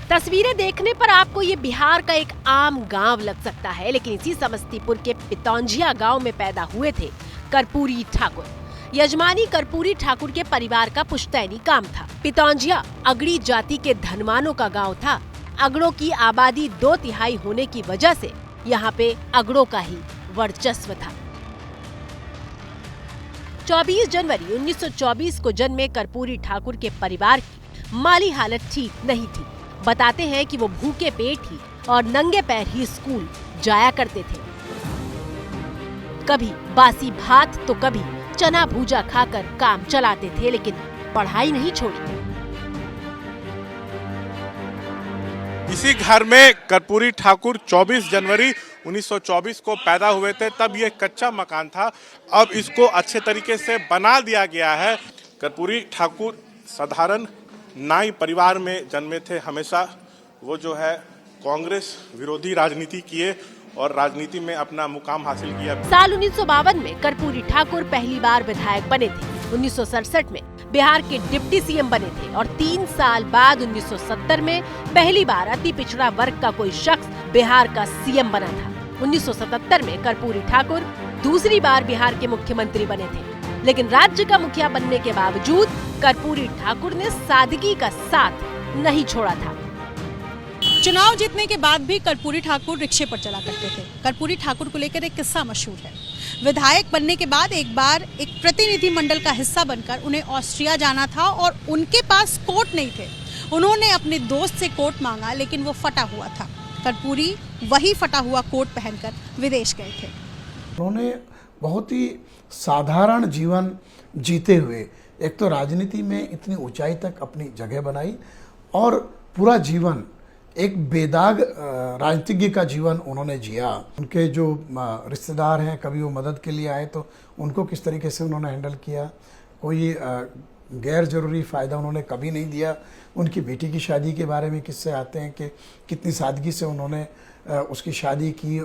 तस्वीरें देखने पर आपको ये बिहार का एक आम गांव लग सकता है, लेकिन इसी समस्तीपुर के पितौंजिया गांव में पैदा हुए थे कर्पूरी ठाकुर। यजमानी कर्पूरी ठाकुर के परिवार का पुश्तैनी काम था। पितौंजिया अगड़ी जाति के धनवानों का गांव था। अगड़ों की आबादी 2/3 होने की वजह से यहाँ पे अगड़ों का ही वर्चस्व था। 24 जनवरी 1924 को जन्मे कर्पूरी ठाकुर के परिवार की माली हालत ठीक नहीं थी। बताते हैं कि वो भूखे पेट ही और नंगे पैर ही स्कूल जाया करते थे। कभी बासी भात तो कभी चना भूजा खाकर काम चलाते थे, लेकिन पढ़ाई नहीं छोड़ी। इसी घर में कर्पूरी ठाकुर 24 जनवरी 1924 को पैदा हुए थे। तब ये कच्चा मकान था, अब इसको अच्छे तरीके से बना दिया गया है। कर्पूरी ठाकुर साधारण नाई परिवार में जन्मे थे। हमेशा वो जो है कांग्रेस विरोधी राजनीति किए और राजनीति में अपना मुकाम हासिल किया। साल 1952 में कर्पूरी ठाकुर पहली बार विधायक बने थे। 1967 में बिहार के डिप्टी सीएम बने थे और 3 साल बाद 1970 में पहली बार अति पिछड़ा वर्ग का कोई शख्स बिहार का सीएम बना था। 1977 में कर्पूरी ठाकुर दूसरी बार बिहार के मुख्यमंत्री बने थे, लेकिन राज्य का मुखिया बनने के बावजूद कर्पूरी ठाकुर ने सादगी का साथ नहीं छोड़ा था। चुनाव जीतने के बाद भी कर्पूरी ठाकुर रिक्शे पर चला करते थे। कर्पूरी ठाकुर को लेकर एक किस्सा मशहूर है। विधायक बनने के बाद एक बार एक प्रतिनिधि मंडल का हिस्सा बनकर उन्हें ऑस्ट्रिया जाना था और उनके पास कोट नहीं थे। उन्होंने अपने दोस्त से कोट मांगा, लेकिन वो फटा हुआ था। कर्पूरी वही फटा हुआ कोट पहनकर विदेश गए थे। उन्होंने बहुत ही साधारण जीवन जीते हुए एक तो राजनीति में इतनी ऊंचाई तक अपनी जगह बनाई और पूरा जीवन एक बेदाग राजनीतिज्ञ का जीवन उन्होंने जिया। उनके जो रिश्तेदार हैं, कभी वो मदद के लिए आए तो उनको किस तरीके से उन्होंने हैंडल किया। कोई गैर जरूरी फ़ायदा उन्होंने कभी नहीं दिया। उनकी बेटी की शादी के बारे में किस्से आते हैं कि कितनी सादगी से उन्होंने उसकी शादी की।